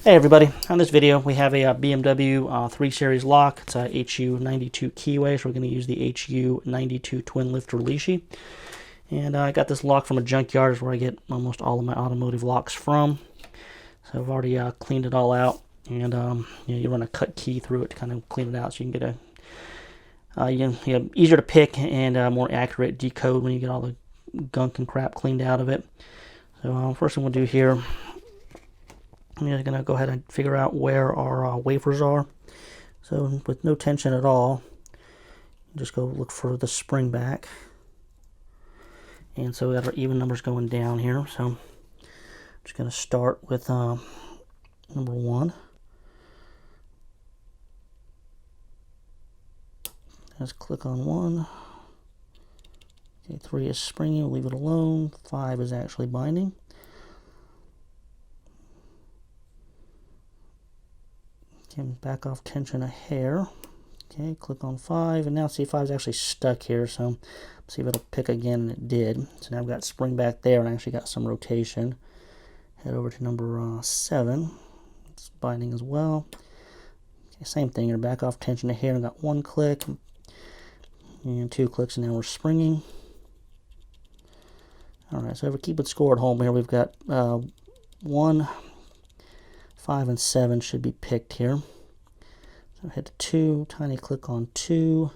Hey everybody, on this video we have a BMW 3 Series lock. It's a HU92 keyway, so we're going to use the HU92 twin lifter Lishi. And I got this lock from a junkyard, is where I get almost all of my automotive locks from. So I've already cleaned it all out, and you run a cut key through it to kind of clean it out so you can get easier to pick and more accurate decode when you get all the gunk and crap cleaned out of it. So first thing we'll do here, I'm just going to go ahead and figure out where our wafers are. So with no tension at all, just go look for the spring back. And so we got our even numbers going down here. So I'm just going to start with number 1. Just click on 1. Okay, 3 is springing, we'll leave it alone. 5 is actually binding. Can back off tension a hair. Okay, click on 5, and now see 5 is actually stuck here, so see if it'll pick again, and it did. So now I've got spring back there, and I actually got some rotation. Head over to number 7. It's binding as well. Okay, same thing, you're back off tension a hair, and got 1 click, and 2 clicks, and now we're springing. Alright, so if we keep it score at home here, we've got 1, 5, and 7 should be picked here. So hit 2, tiny click on 2.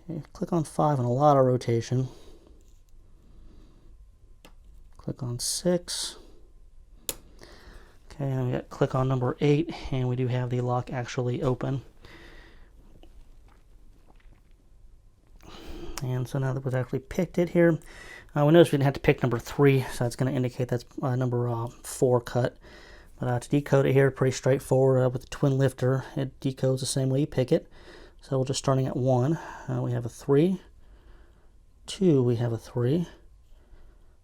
Okay, click on 5 and a lot of rotation. Click on 6. Okay, and we got click on number 8, and we do have the lock actually open. And so now that we've actually picked it here, we noticed we didn't have to pick number 3, so that's going to indicate that's number 4 cut. But to decode it here, pretty straightforward with the twin lifter. It decodes the same way you pick it. So we're just starting at 1. We have a 3. 2, we have a 3.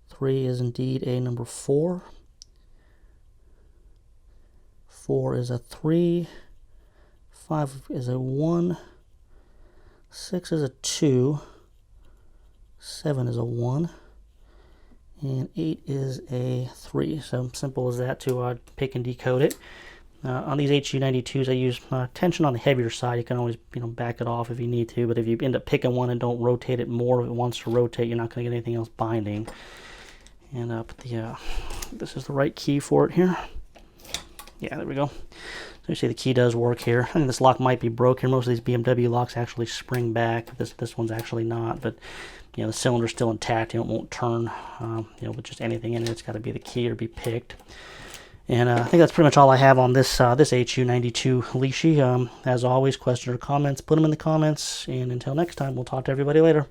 3 is indeed a number 4. 4 is a 3. 5 is a 1. 6 is a 2. 7 is a 1, and 8 is a 3. So simple as that to pick and decode it. On these HU92s, I use tension on the heavier side. You can always back it off if you need to, but if you end up picking one and don't rotate it more if it wants to rotate, you're not going to get anything else binding. And this is the right key for it here. Yeah, there we go. So you see the key does work here. I think this lock might be broke here. Most of these BMW locks actually spring back. This one's actually not, but the cylinder's still intact. It won't turn. With just anything in it, it's got to be the key or be picked. And I think that's pretty much all I have on this this HU92 Lishi. As always, questions or comments, put them in the comments. And until next time, we'll talk to everybody later.